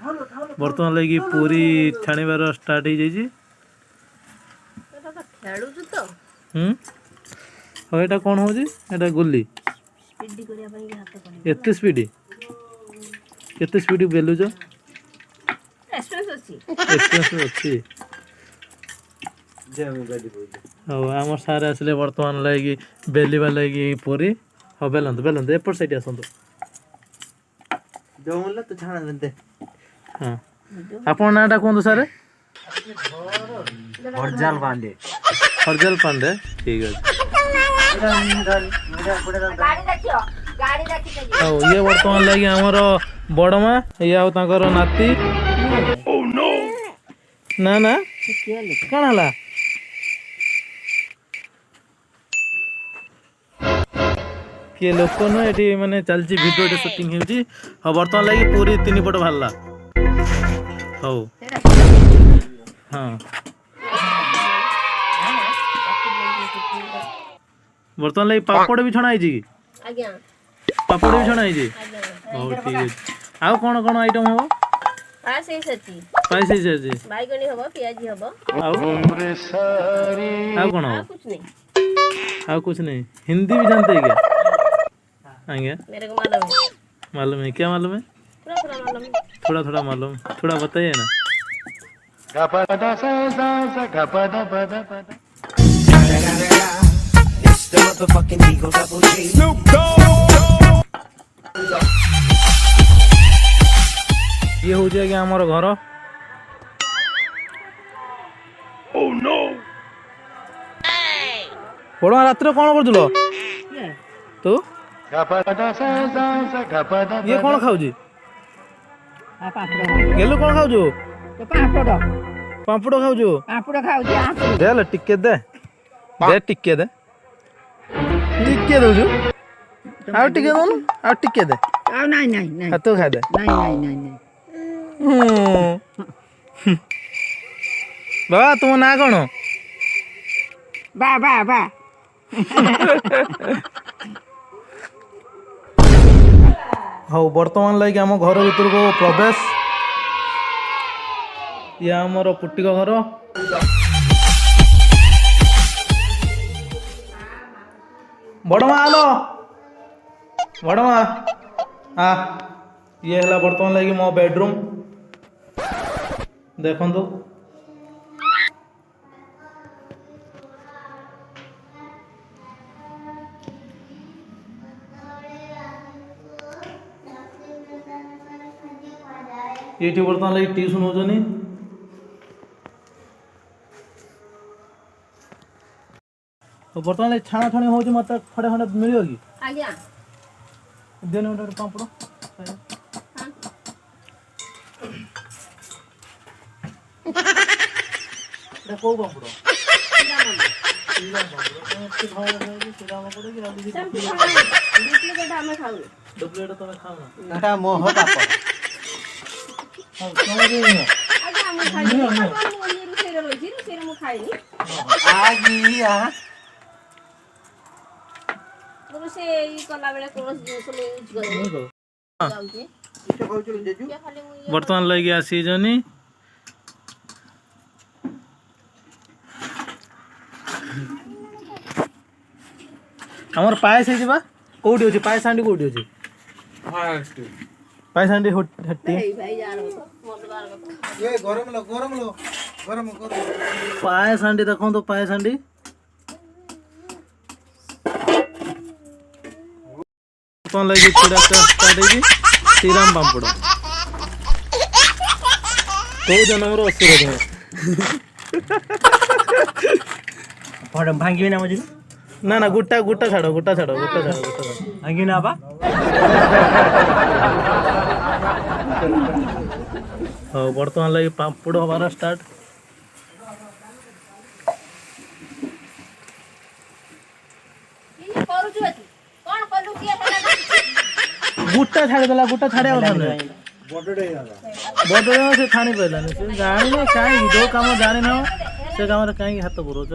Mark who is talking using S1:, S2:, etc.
S1: बर्तमान लगी पूरी छाणीबार स्टार्ट हो जाइए। हाँ यहाँ कौन हो गुली एत स्पीड केते स्पीड बेलुच एक्सपीरियंस अच्छी। हाँ आम सारे आसिले बर्तमान लगी बेलवा लगी पूरी। हाँ बेलत बेलत एपट साइड आसतु। हाँ आपण नाटा कहतु सारे
S2: हरजाल पांडे।
S1: हरजाल पांडे ठीक है। ये बर्तमान लगी आमर बड़मा ये आर नाती ना ना कौन है किए लोक नुह ये मैंने चलती भिडियो शूटिंग होती। हाँ बर्तमान लगी पूरी 3 पट बाहर। हौ हाँ बर्तमान लगी पापड़ भी छणा है पापड़ भी छणा है। हौ ठीक है। आउ कौन कौन आइटम हम पाइस बैगनी हबो पियाजी हबो आउ कौन हो आउ कुछ नहीं। हिंदी भी जानते हैं क्या? आगे मेरे को मालूम है। क्या मालूम है? थोड़ा थोड़ा मालूम थोड़ा बताइए ना। ये हो जाएगा हमारा घर। बड़ा रात कौन कर तू ये कौन खाऊ गेलु कौन खाऊ पापड़ खाऊ दे टिके दे दे टिके दे टिके दौजु आउ टिके दौनु आउ टिके दे तू खा दे बाबा तुम ना कौन हाँ बर्तमान लगे आम घर भीतर को प्रवेश। ये आमर पुटिक घर बड़मा आलो बड़मा हाँ ये है बर्तमान लगे मो बेडरूम देखो। ये बर्तमान लगी ट्यूशन होनी। बर्तमान लगी छाणा छाणी हो मत खड़े खंडे मिल कि देन गोटे पापड़ कौ पापड़ डुप्लिकेट तुम खाऊ मोह बर्तमान लगे आसीजनी। आमर पायस है कौटी अच्छे पायस हांडी कौटी अच्छे पायस हांडी हट्टी पायस हांडी देखो तो पायस हांडी कौन लगी चूड़ा स्टार्ट है श्रीराम पापड़ तो जनवर 80 भांगी ना मझे ना ना गुट्टा गुट्टा छाड़ो गुट्टा छाड़ो गुट्टा छाड़ो गुट्टा छाड़ो भांगी ना बा हाँ बर्तमान लगे पापड़ हमारा स्टार्ट। गुट्टा छाड़ी देला गुट्टा छाड़िया बड़ से छाणी पाइलानी से जानी ना कहीं जो काम जानी ना से काम कहीं हाथ पुरोच